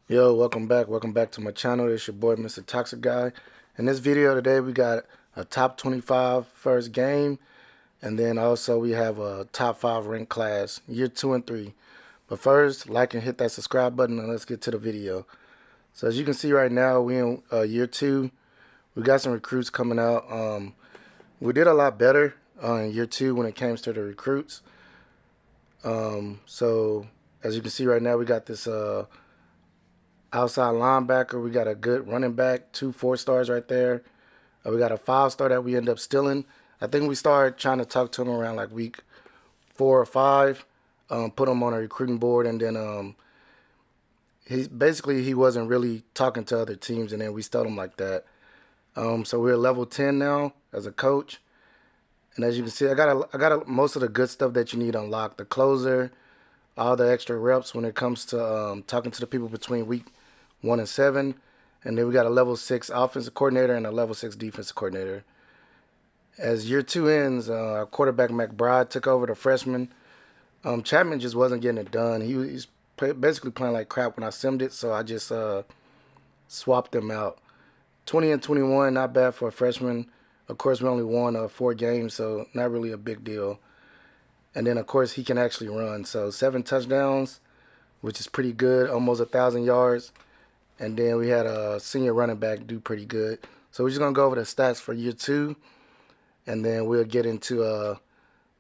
Yo, welcome back to my channel. It's your boy, Mr. Toxic Guy. In this video today, we got a top 25 first game, and then also we have a top 5 ranked class, year 2 and 3. But first, like and hit that subscribe button, and let's get to the video. So as you can see right now, we in year 2. We got some recruits coming out. We did a lot better in year 2 when it came to the recruits. So as you can see right now, we got this outside linebacker. We got a good running back, 2 4-stars right there. We got a 5-star that we end up stealing. I think we started trying to talk to him around like week 4 or 5. Put him on a recruiting board, and then he wasn't really talking to other teams, and then we stole him like that. So we're level 10 now as a coach, and as you can see, I got most of the good stuff that you need unlocked. The closer, all the extra reps when it comes to talking to the people between week 1 and 7. And then we got a level 6 offensive coordinator and a level 6 defensive coordinator. As year 2 ends, our quarterback McBride took over the freshman. Chapman just wasn't getting it done. He's basically playing like crap when I simmed it, so I just swapped them out. 20 and 21, not bad for a freshman. Of course, we only won 4 games, so not really a big deal. And then, of course, he can actually run. So 7 touchdowns, which is pretty good, almost 1,000 yards. And then we had a senior running back do pretty good. So we're just going to go over the stats for year 2, and then we'll get into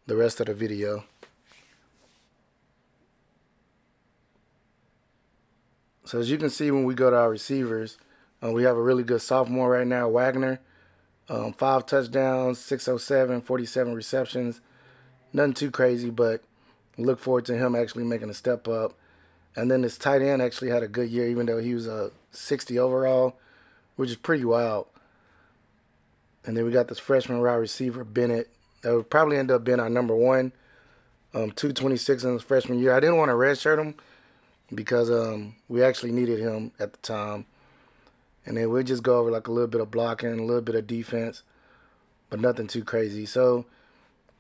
the rest of the video. So as you can see when we go to our receivers, we have a really good sophomore right now, Wagner. 5 touchdowns, 607, 47 receptions. Nothing too crazy, but look forward to him actually making a step up. And then this tight end actually had a good year, even though he was a 60 overall, which is pretty wild. And then we got this freshman wide receiver, Bennett. That would probably end up being our number 1. 226 in his freshman year. I didn't want to redshirt him because we actually needed him at the time. And then we'll just go over like a little bit of blocking, a little bit of defense, but nothing too crazy. So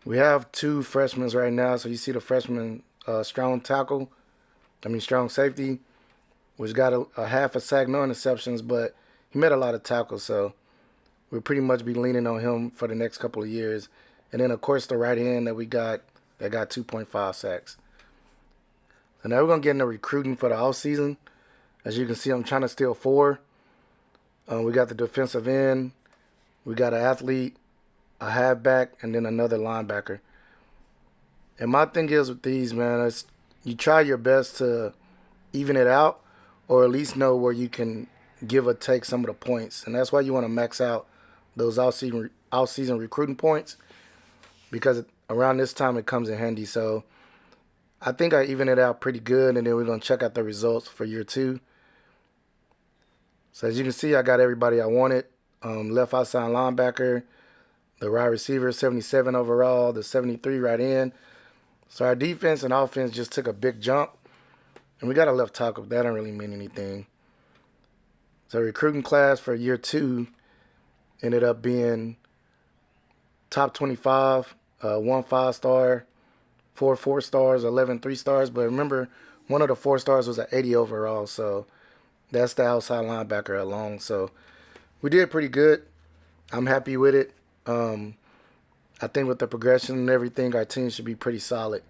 we have 2 freshmen right now. So you see the freshman strong safety, which got a half a sack, no interceptions, but he made a lot of tackles. So we'll pretty much be leaning on him for the next couple of years. And then, of course, the right end that we got, that got 2.5 sacks. So now we're going to get into recruiting for the offseason. As you can see, I'm trying to steal 4. We got the defensive end. We got an athlete, a halfback, and then another linebacker. And my thing is with these, man, is you try your best to even it out, or at least know where you can give or take some of the points. And that's why you want to max out those off-season recruiting points, because around this time it comes in handy. So I think I even it out pretty good, and then we're going to check out the results for year 2. So as you can see, I got everybody I wanted. Left outside linebacker, the wide receiver, 77 overall, the 73 right in. So our defense and offense just took a big jump. And we got a left tackle. That don't really mean anything. So recruiting class for year 2 ended up being top 25, 1 5-star, 4 4-stars, 11 3-stars. But remember, one of the 4-stars was an 80 overall. So that's the outside linebacker alone. So we did pretty good. I'm happy with it. I think with the progression and everything, our team should be pretty solid.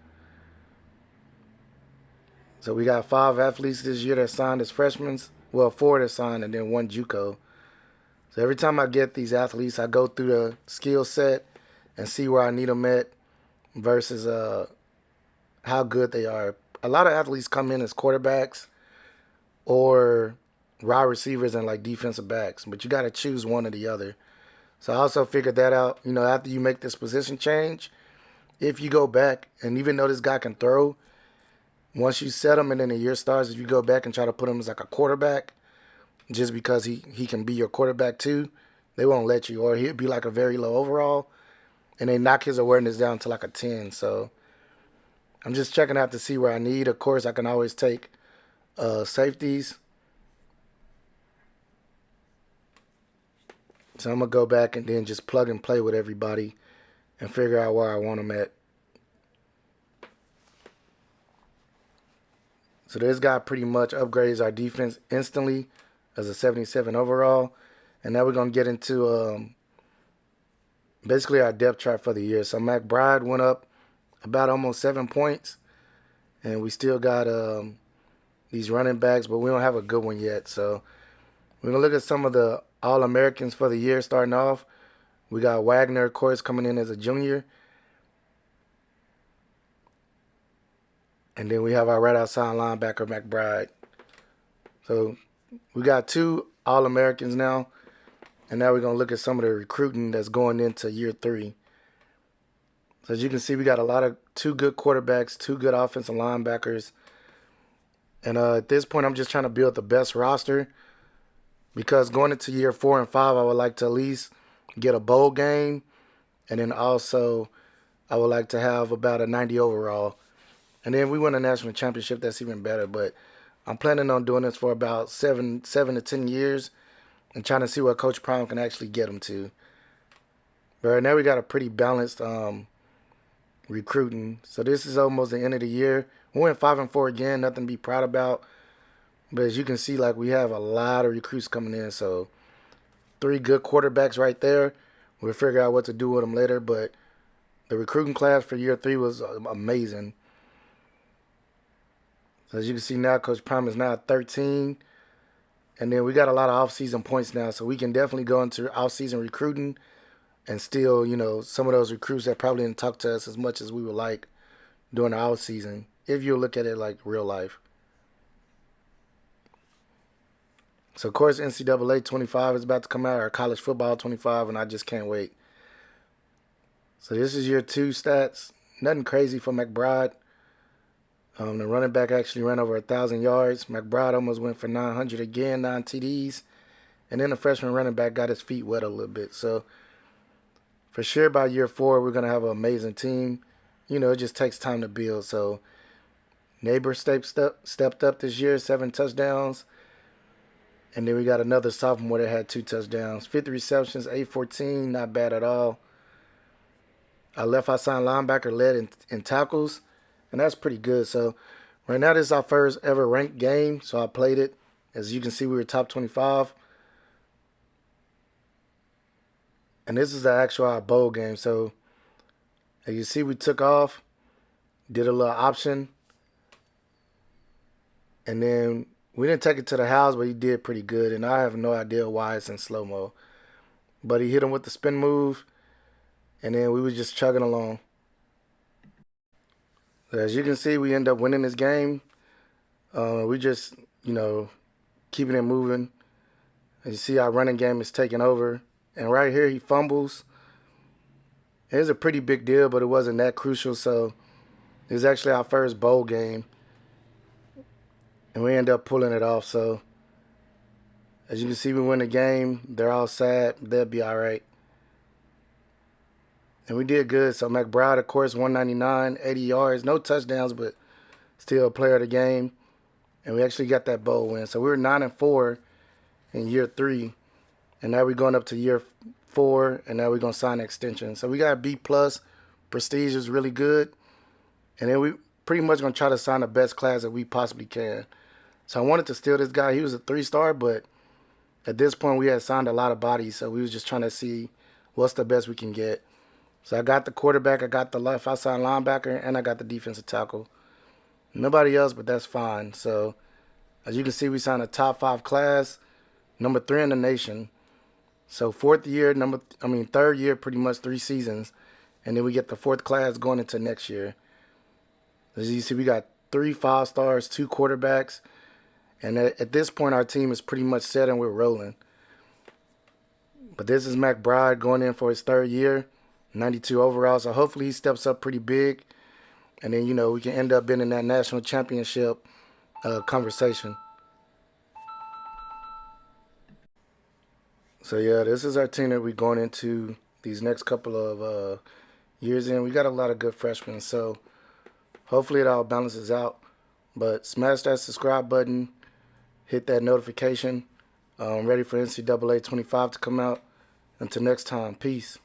So we got 5 athletes this year that signed as freshmen. Well, 4 that signed and then 1 JUCO. So every time I get these athletes, I go through the skill set and see where I need them at versus how good they are. A lot of athletes come in as quarterbacks or wide receivers and like defensive backs, but you got to choose one or the other. So I also figured that out, after you make this position change, if you go back, and even though this guy can throw, once you set him and then the year starts, if you go back and try to put him as like a quarterback, just because he can be your quarterback too, they won't let you. Or he'll be like a very low overall, and they knock his awareness down to like a 10. So I'm just checking out to see where I need. Of course, I can always take safeties. So I'm going to go back and then just plug and play with everybody and figure out where I want them at. So this guy pretty much upgrades our defense instantly as a 77 overall. And now we're going to get into basically our depth chart for the year. So McBride went up about almost 7 points. And we still got these running backs, but we don't have a good one yet. So we're going to look at some of the All-Americans for the year starting off. We got Wagner, of course, coming in as a junior. And then we have our right outside linebacker, McBride. So we got 2 All-Americans now. And now we're going to look at some of the recruiting that's going into year 3. So as you can see, we got 2 good quarterbacks, 2 good offensive linebackers. And at this point, I'm just trying to build the best roster. Because going into year 4 and 5, I would like to at least get a bowl game. And then also, I would like to have about a 90 overall. And then we win a national championship, that's even better. But I'm planning on doing this for about 7 to 10 years and trying to see what Coach Prime can actually get them to. But right now we got a pretty balanced recruiting. So this is almost the end of the year. We went 5-4 again, nothing to be proud about. But as you can see, like we have a lot of recruits coming in. So 3 good quarterbacks right there. We'll figure out what to do with them later. But the recruiting class for year 3 was amazing. So as you can see now, Coach Prime is now at 13. And then we got a lot of off-season points now. So we can definitely go into off-season recruiting and still, some of those recruits that probably didn't talk to us as much as we would like during the off-season, if you look at it like real life. So, of course, NCAA 25 is about to come out, or college football 25, and I just can't wait. So this is year 2 stats. Nothing crazy for McBride. The running back actually ran over 1,000 yards. McBride almost went for 900 again, 9 TDs. And then the freshman running back got his feet wet a little bit. So for sure by year 4, we're going to have an amazing team. It just takes time to build. So Neighbor stepped up this year, 7 touchdowns. And then we got another sophomore that had 2 touchdowns. 50 receptions, 814, not bad at all. Our left outside linebacker led in tackles, and that's pretty good. So right now this is our first ever ranked game, so I played it. As you can see, we were top 25. And this is the actual bowl game. So as you see, we took off, did a little option, and then we didn't take it to the house, but he did pretty good. And I have no idea why it's in slow-mo. But he hit him with the spin move, and then we was just chugging along. As you can see, we end up winning this game. We just, keeping it moving. As you see, our running game is taking over. And right here, he fumbles. It was a pretty big deal, but it wasn't that crucial. So it was actually our first bowl game. And we ended up pulling it off. So as you can see, we win the game. They're all sad. They'll be all right. And we did good. So McBride, of course, 199, 80 yards. No touchdowns, but still a player of the game. And we actually got that bowl win. So we were 9-4 in year 3. And now we're going up to year 4. And now we're going to sign an extension. So we got a B+. Prestige is really good. And then we pretty much going to try to sign the best class that we possibly can. So I wanted to steal this guy. He was a 3-star, but at this point we had signed a lot of bodies. So we was just trying to see what's the best we can get. So I got the quarterback, I got the left outside linebacker, and I got the defensive tackle. Nobody else, but that's fine. So as you can see, we signed a top 5 class, number 3 in the nation. So third year, pretty much 3 seasons. And then we get the 4th class going into next year. As you see, we got 3 5-stars, 2 quarterbacks. And at this point, our team is pretty much set and we're rolling. But this is McBride going in for his 3rd year, 92 overall. So hopefully he steps up pretty big. And then, we can end up being in that national championship conversation. So, yeah, this is our team that we're going into these next couple of years in. We got a lot of good freshmen. So hopefully it all balances out. But smash that subscribe button. Hit that notification. I'm ready for NCAA 25 to come out. Until next time, peace.